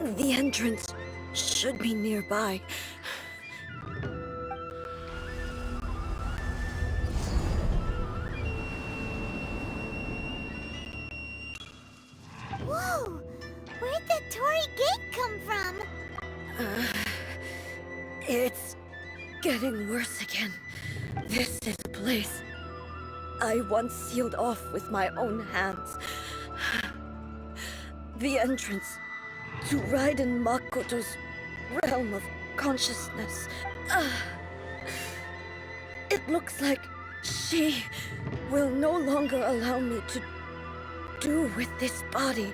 The entrance should be nearby. Whoa! Where'd the Torii Gate come from? It's getting worse again. This is a place I once sealed off with my own hands. The entrance to Raiden Makoto's realm of consciousness. It looks like she will no longer allow me to do with this body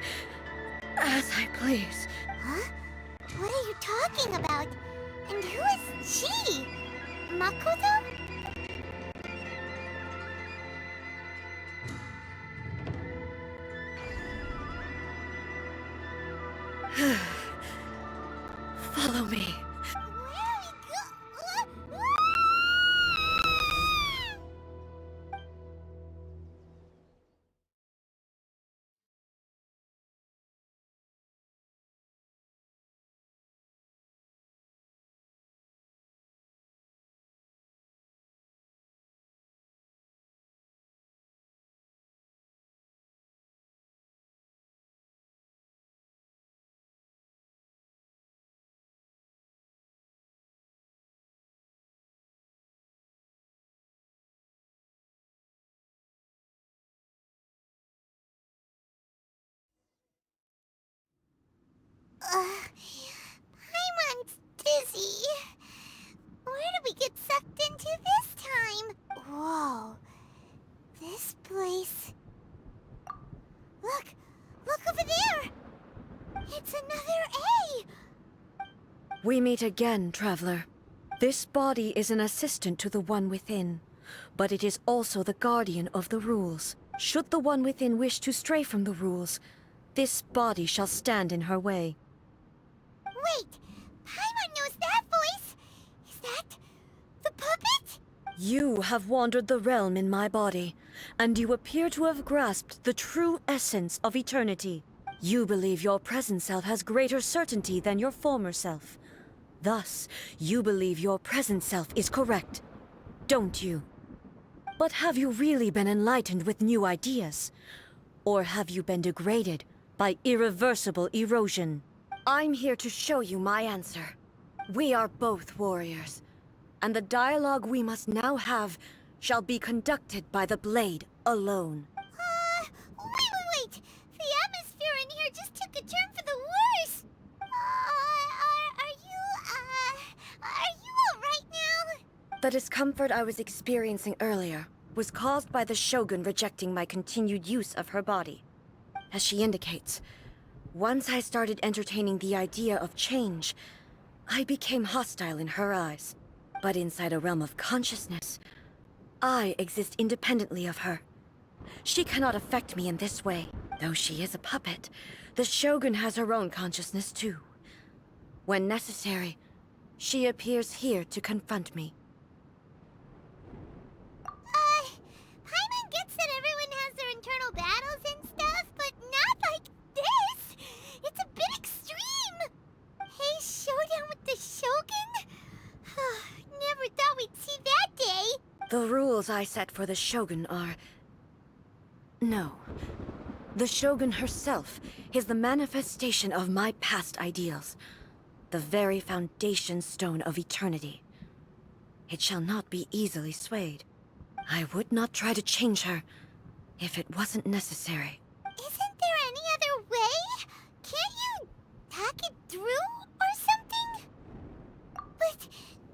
as I please. Huh? What are you talking about? And who is she? Makoto? Follow me. Where are we go? Paimon's dizzy. Where did we get sucked into this time? Whoa. This place... Look! Look over there! It's another A! We meet again, traveler. This body is an assistant to the One Within, but it is also the guardian of the rules. Should the One Within wish to stray from the rules, this body shall stand in her way. Wait! Paimon knows that voice! Is that... the puppet? You have wandered the realm in my body, and you appear to have grasped the true essence of eternity. You believe your present self has greater certainty than your former self. Thus, you believe your present self is correct, don't you? But have you really been enlightened with new ideas? Or have you been degraded by irreversible erosion? I'm here to show you my answer. We are both warriors, and the dialogue we must now have shall be conducted by the blade alone. Wait! The atmosphere in here just took a turn for the worse! Are you alright now? The discomfort I was experiencing earlier was caused by the Shogun rejecting my continued use of her body. As she indicates, once I started entertaining the idea of change, I became hostile in her eyes. But inside a realm of consciousness, I exist independently of her. She cannot affect me in this way. Though she is a puppet, the Shogun has her own consciousness too. When necessary, she appears here to confront me. Paimon gets that everyone has their internal battles and stuff, but not like this! It's a bit extreme! Hey, showdown with the Shogun? Never thought we'd see that day! The rules I set for the Shogun are... No. The Shogun herself is the manifestation of my past ideals. The very foundation stone of eternity. It shall not be easily swayed. I would not try to change her if it wasn't necessary. Isn't there any other way? Can't you talk it through or something? But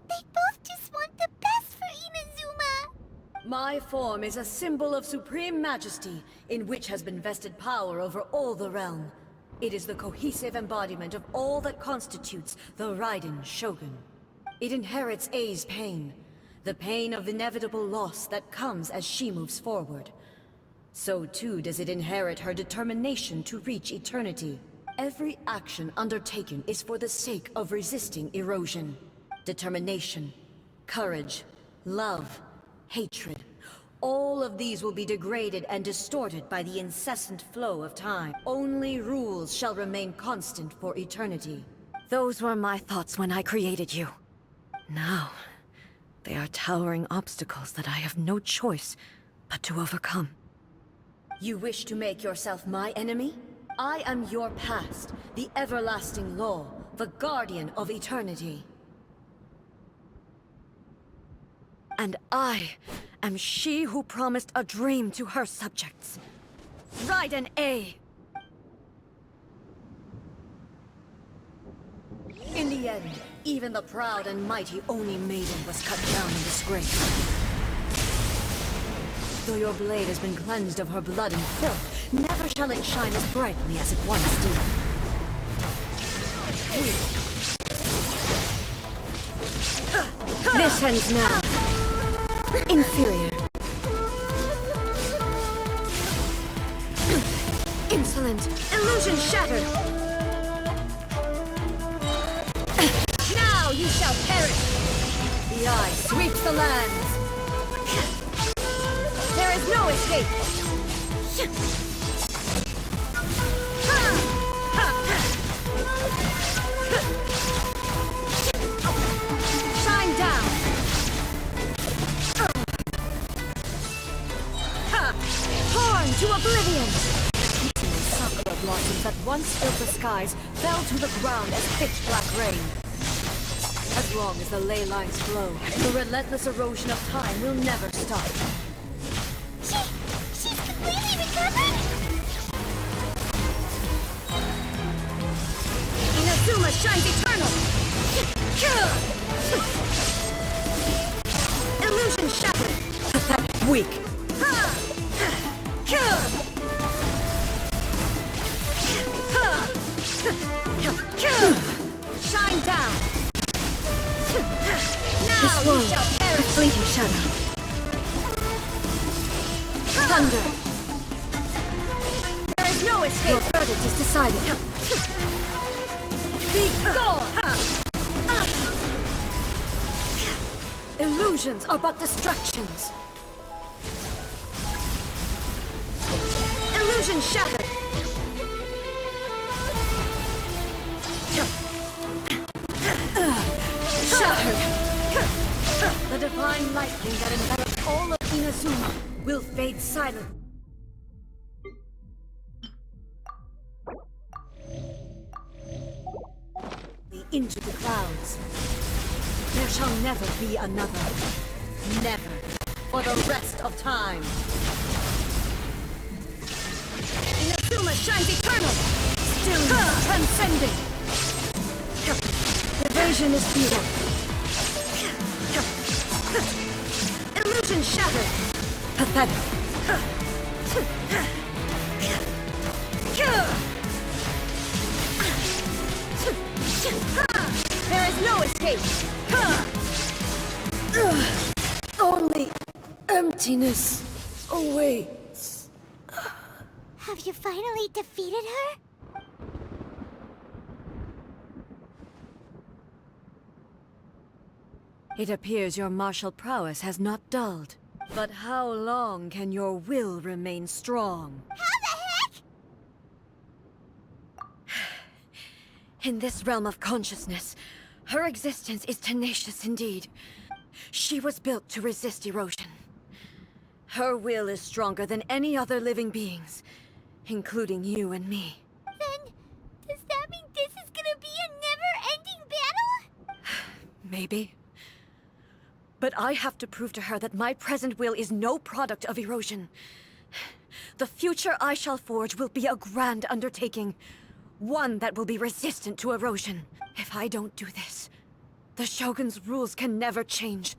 they both just want the best for Inazuma. My form is a symbol of supreme majesty, in which has been vested power over all the realm. It is the cohesive embodiment of all that constitutes the Raiden Shogun. It inherits Ei's pain, the pain of inevitable loss that comes as she moves forward. So too does it inherit her determination to reach eternity. Every action undertaken is for the sake of resisting erosion. Determination, courage, love, hatred, All of these will be degraded and distorted by the incessant flow of time. Only rules shall remain constant for eternity. Those were my thoughts when I created you. Now, they are towering obstacles that I have no choice but to overcome. You wish to make yourself my enemy? I am your past, the everlasting law, the guardian of eternity. And I am she who promised a dream to her subjects. Raiden A. In the end, even the proud and mighty Oni Maiden was cut down in disgrace. Though your blade has been cleansed of her blood and filth, never shall it shine as brightly as it once did. This ends now. Inferior. Insolent. Illusion shattered. Now you shall perish. The eye sweeps the lands. There is no escape. Shine down. Torn to oblivion! Fleeting sakura blossoms that once filled the skies fell to the ground as pitch-black rain. As long as the ley lines flow, the relentless erosion of time will never stop. She's completely recovered? Inazuma shines eternal! Illusion shattered! Pathetic, weak! Shine down! Now you shall perish! A fleeting shadow. Thunder! There is no escape! Your verdict is decided. Be gone! Illusions are but distractions. Illusion shattered! Shattered! The divine lightning that envelops all of Inazuma will fade silent. Into the clouds. There shall never be another. Never. For the rest of time. Inazuma shines eternal! Stillness transcending! Evasion is futile. Illusion shattered! Pathetic. There is no escape! Only emptiness awaits. Have you finally defeated her? It appears your martial prowess has not dulled. But how long can your will remain strong? How the heck? In this realm of consciousness, her existence is tenacious indeed. She was built to resist erosion. Her will is stronger than any other living being's, including you and me. Then, does that mean this is gonna be a never-ending battle? Maybe. But I have to prove to her that my present will is no product of erosion. The future I shall forge will be a grand undertaking. One that will be resistant to erosion. If I don't do this, the Shogun's rules can never change,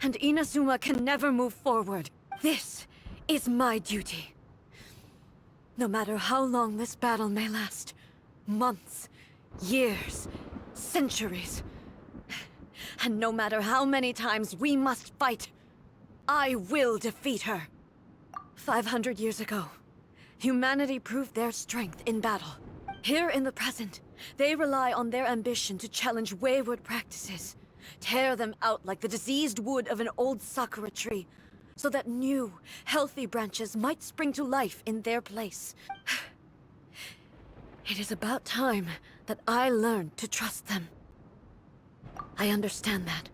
and Inazuma can never move forward. This is my duty. No matter how long this battle may last, months, years, centuries, and no matter how many times we must fight, I will defeat her. 500 years ago, humanity proved their strength in battle. Here in the present, they rely on their ambition to challenge wayward practices, tear them out like the diseased wood of an old sakura tree, so that new, healthy branches might spring to life in their place. It is about time that I learned to trust them. I understand that.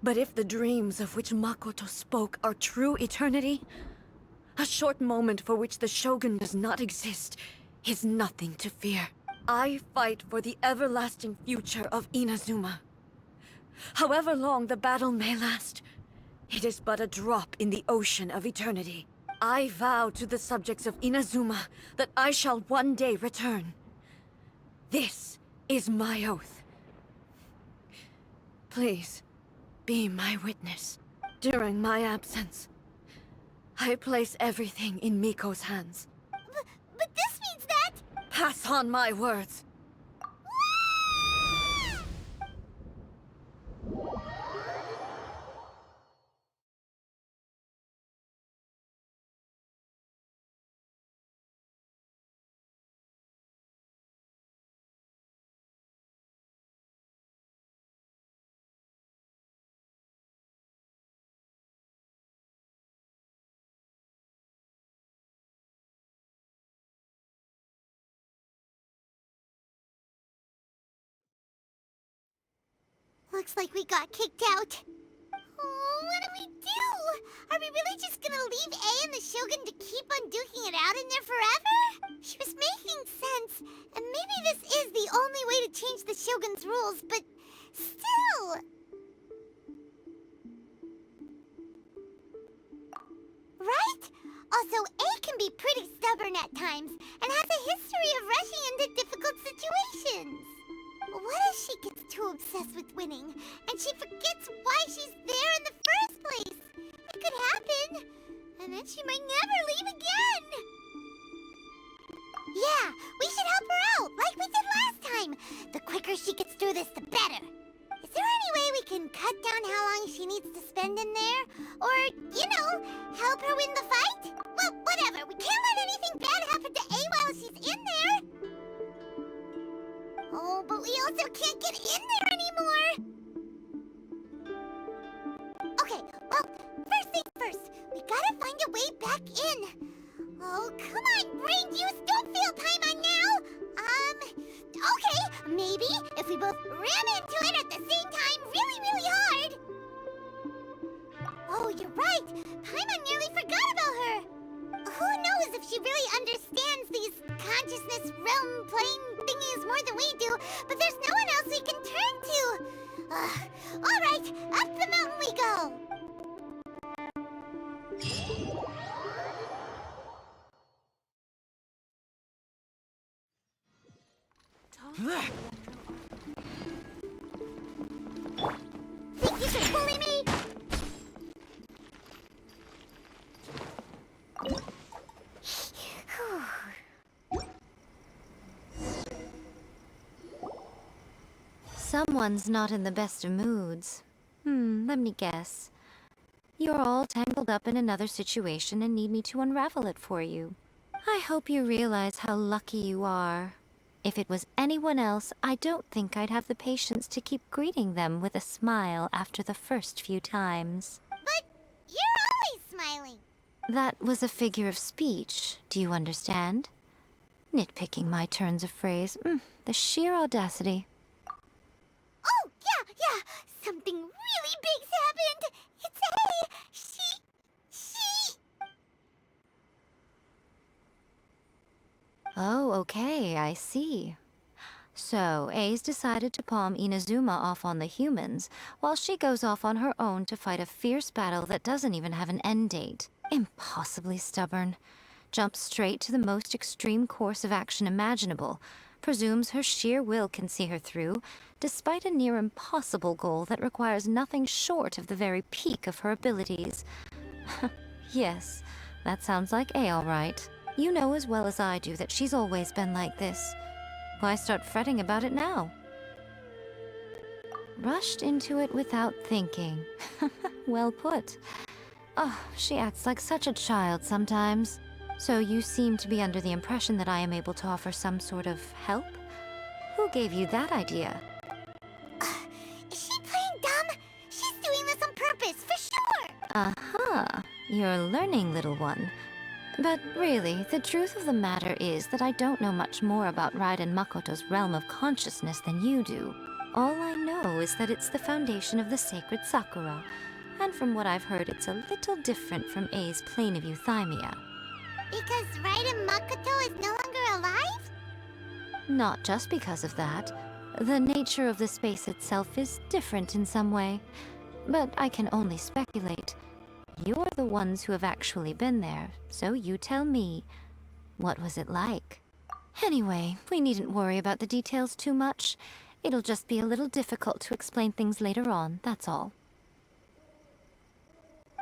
But if the dreams of which Makoto spoke are true eternity, a short moment for which the Shogun does not exist is nothing to fear. I fight for the everlasting future of Inazuma. However long the battle may last, it is but a drop in the ocean of eternity. I vow to the subjects of Inazuma that I shall one day return. This is my oath. Please, be my witness. During my absence, I place everything in Miko's hands. But this means that... Pass on my words. Looks like we got kicked out. Oh, what do we do? Are we really just gonna leave A and the Shogun to keep on duking it out in there forever? She was making sense, and maybe this is the only way to change the Shogun's rules, but still... Right? Also, A can be pretty stubborn at times, and has a history of rushing into difficult situations. What if she gets too obsessed with winning, and she forgets why she's there in the first place? It could happen, and then she might never leave again. Yeah, we should help her out, like we did last time. The quicker she gets through this, the better. Is there any way we can cut down how long she needs to spend in there? Or, you know, help her win the fight? Well, whatever. We can't let anything bad happen to A while she's in there. Oh, but we also can't get in there anymore. Okay, well, first things first. We gotta find a way back in. Oh, come on, brain juice, don't fail Paimon now! Okay, maybe if we both ram into it at the same time really, really hard. Oh, you're right. Paimon nearly forgot about her. Who knows if she really understands these consciousness realm plane thingies more than we do, but there's no one else we can turn to. All right, up the mountain we go. Think you can bully me? Someone's not in the best of moods. Let me guess. You're all tangled up in another situation and need me to unravel it for you. I hope you realize how lucky you are. If it was anyone else, I don't think I'd have the patience to keep greeting them with a smile after the first few times. But you're always smiling. That was a figure of speech, do you understand? Nitpicking my turns of phrase. The sheer audacity. Oh, yeah. Something really big's happened. It's A. She... Oh, okay, I see. So, A's decided to palm Inazuma off on the humans, while she goes off on her own to fight a fierce battle that doesn't even have an end date. Impossibly stubborn. Jumps straight to the most extreme course of action imaginable, presumes her sheer will can see her through, despite a near impossible goal that requires nothing short of the very peak of her abilities. Yes, that sounds like A all right. You know as well as I do that she's always been like this. Why start fretting about it now? Rushed into it without thinking. Well put. Oh, she acts like such a child sometimes. So you seem to be under the impression that I am able to offer some sort of help? Who gave you that idea? Is she playing dumb? She's doing this on purpose, for sure. Aha, you're learning, little one. But really, the truth of the matter is that I don't know much more about Raiden Makoto's realm of consciousness than you do. All I know is that it's the foundation of the sacred Sakura, and from what I've heard, it's a little different from A's plane of euthymia. Because Raiden Makoto is no longer alive? Not just because of that. The nature of the space itself is different in some way. But I can only speculate. You're the ones who have actually been there, so you tell me. What was it like? Anyway, we needn't worry about the details too much. It'll just be a little difficult to explain things later on, that's all.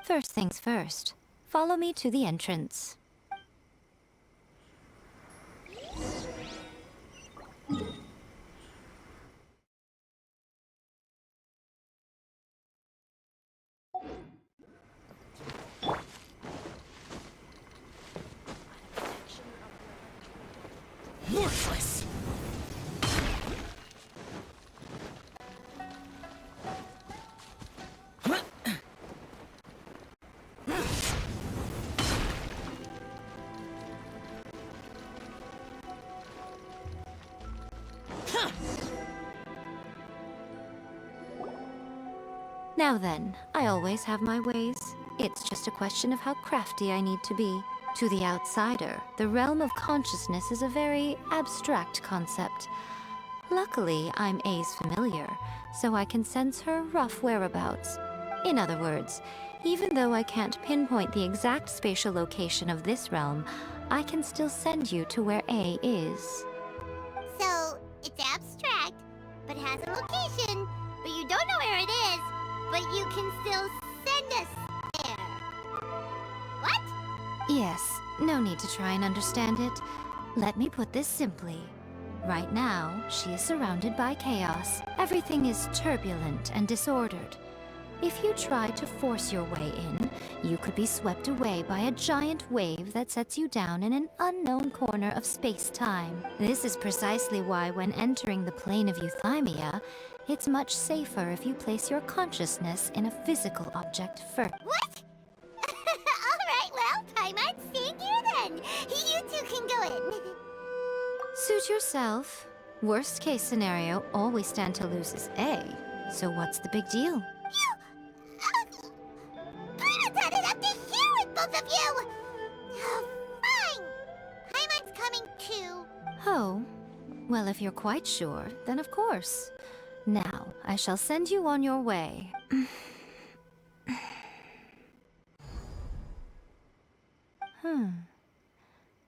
First things first. Follow me to the entrance. Worthless! Now then, I always have my ways. It's just a question of how crafty I need to be. To the outsider, the realm of consciousness is a very abstract concept. Luckily, I'm A's familiar, so I can sense her rough whereabouts. In other words, even though I can't pinpoint the exact spatial location of this realm, I can still send you to where A is. So, it's abstract, but has a location, but you don't know where it is, but you can still send us there. What? Yes, no need to try and understand it. Let me put this simply. Right now, she is surrounded by chaos. Everything is turbulent and disordered. If you try to force your way in, you could be swept away by a giant wave that sets you down in an unknown corner of space-time. This is precisely why when entering the plane of euthymia, it's much safer if you place your consciousness in a physical object first. What? Alright, well, Paimon, stay here then. You two can go in. Suit yourself. Worst case scenario, all we stand to lose is A. So what's the big deal? Paimon's had it up to here with both of you! Oh, fine. Paimon's coming too. Oh, well, if you're quite sure, then of course. Now, I shall send you on your way.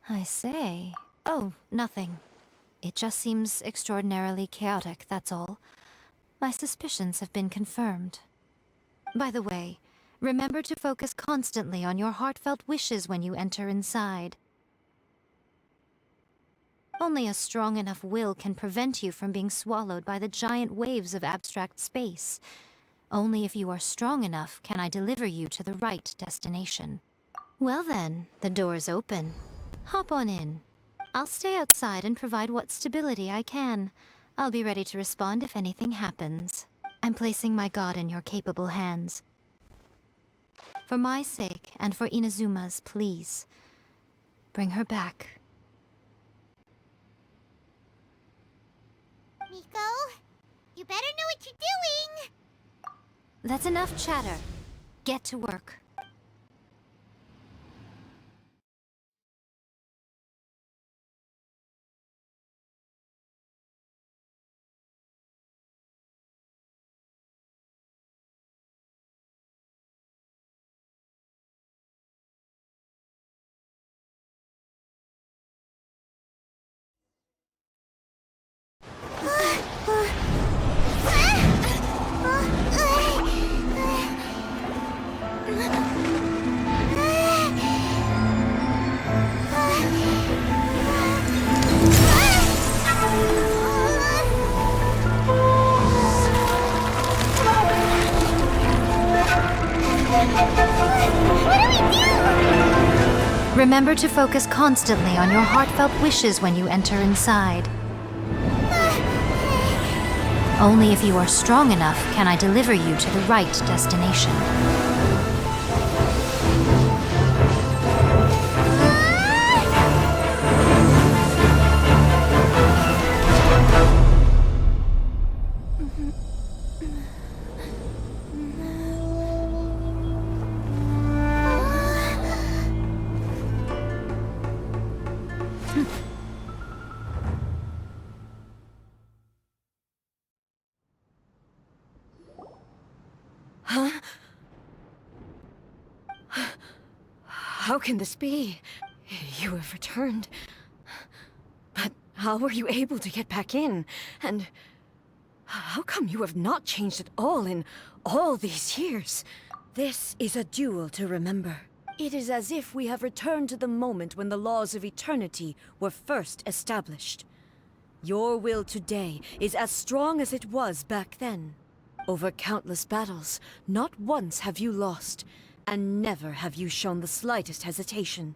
I say. Oh, nothing. It just seems extraordinarily chaotic, that's all. My suspicions have been confirmed. By the way, remember to focus constantly on your heartfelt wishes when you enter inside. Only a strong enough will can prevent you from being swallowed by the giant waves of abstract space. Only if you are strong enough can I deliver you to the right destination. Well then, the door's open. Hop on in. I'll stay outside and provide what stability I can. I'll be ready to respond if anything happens. I'm placing my god in your capable hands. For my sake, and for Inazuma's, please. Bring her back. Miko, you better know what you're doing! That's enough chatter. Get to work. Remember to focus constantly on your heartfelt wishes when you enter inside. Only if you are strong enough can I deliver you to the right destination. Huh? How can this be? You have returned. But how were you able to get back in? And how come you have not changed at all in all these years? This is a duel to remember. It is as if we have returned to the moment when the laws of eternity were first established. Your will today is as strong as it was back then. Over countless battles, not once have you lost, and never have you shown the slightest hesitation.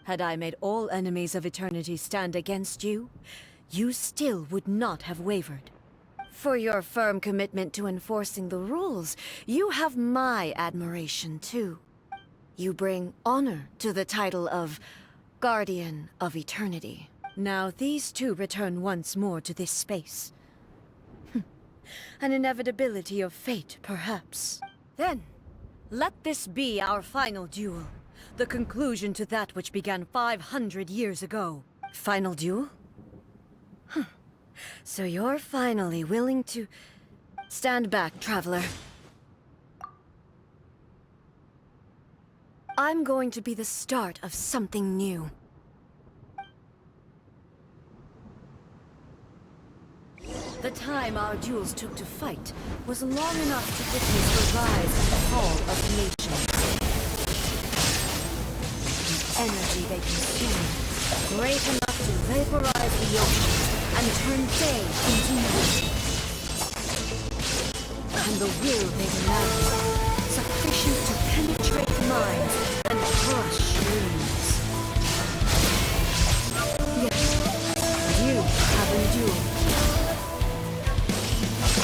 Had I made all enemies of eternity stand against you, you still would not have wavered. For your firm commitment to enforcing the rules, you have my admiration too. You bring honor to the title of Guardian of Eternity. Now these two return once more to this space. An inevitability of fate, perhaps. Then, let this be our final duel. The conclusion to that which began 500 years ago. Final duel? So you're finally willing to... Stand back, traveler. I'm going to be the start of something new. The time our duels took to fight was long enough to witness the rise and fall of nations. The energy they consume, great enough to vaporize the ocean and turn day into night. And the will they demand, sufficient to penetrate minds and crush dreams. Yes, you have endured.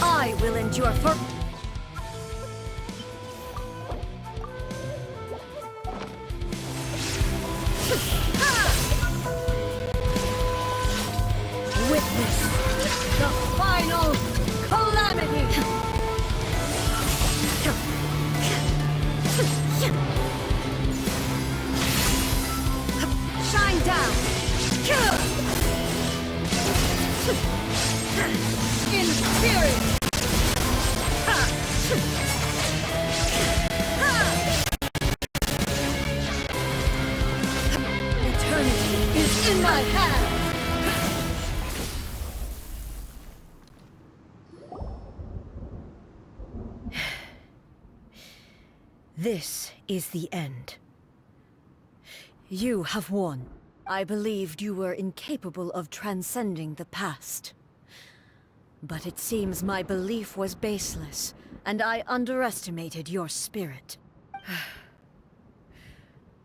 I will endure for... Witness the final calamity! Shine down! In spirit! Eternity is in my hands! This is the end. You have won. I believed you were incapable of transcending the past. But it seems my belief was baseless, and I underestimated your spirit.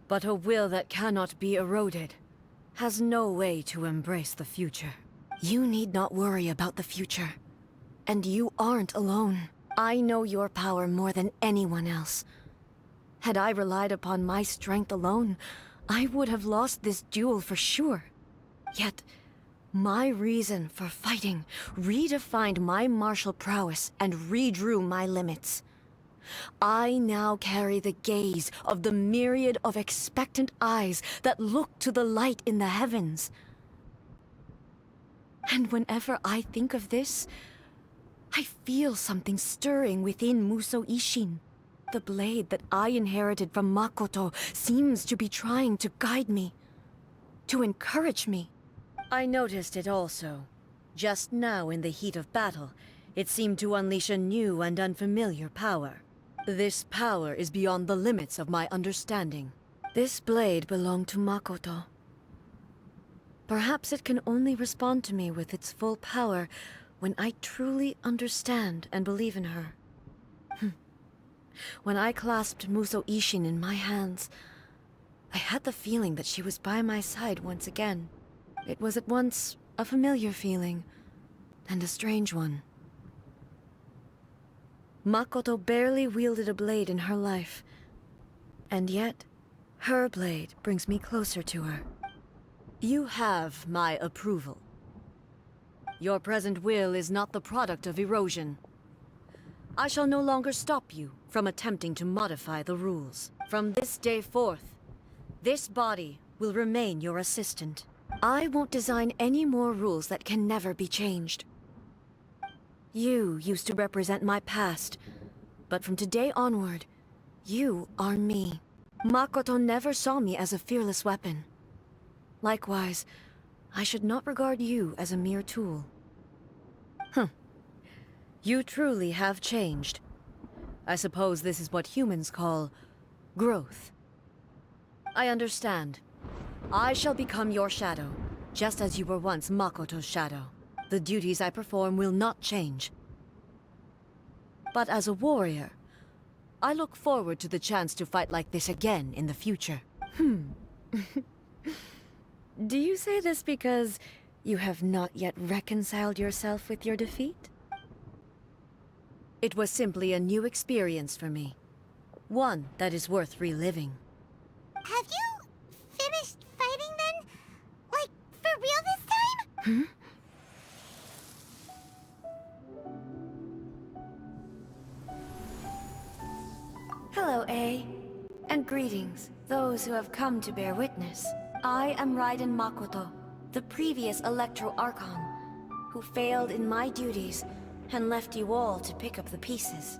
But a will that cannot be eroded has no way to embrace the future. You need not worry about the future. And you aren't alone. I know your power more than anyone else. Had I relied upon my strength alone, I would have lost this duel for sure. Yet, my reason for fighting redefined my martial prowess and redrew my limits. I now carry the gaze of the myriad of expectant eyes that look to the light in the heavens. And whenever I think of this, I feel something stirring within Musou Ishin. The blade that I inherited from Makoto seems to be trying to guide me, to encourage me. I noticed it also. Just now in the heat of battle, it seemed to unleash a new and unfamiliar power. This power is beyond the limits of my understanding. This blade belonged to Makoto. Perhaps it can only respond to me with its full power when I truly understand and believe in her. When I clasped Musou Ishin in my hands, I had the feeling that she was by my side once again. It was at once a familiar feeling, and a strange one. Makoto barely wielded a blade in her life, and yet, her blade brings me closer to her. You have my approval. Your present will is not the product of erosion. I shall no longer stop you from attempting to modify the rules. From this day forth, this body will remain your assistant. I won't design any more rules that can never be changed. You used to represent my past, But from today onward, you are me. Makoto never saw me as a fearless weapon. Likewise, I should not regard you as a mere tool. You truly have changed. I suppose this is what humans call growth. I understand. I shall become your shadow, just as you were once Makoto's shadow. The duties I perform will not change. But as a warrior, I look forward to the chance to fight like this again in the future. Do you say this because you have not yet reconciled yourself with your defeat? It was simply a new experience for me. One that is worth reliving. Have you finished fighting then? Like, for real this time? Hello, A. And greetings, those who have come to bear witness. I am Raiden Makoto, the previous Electro Archon, who failed in my duties and left you all to pick up the pieces.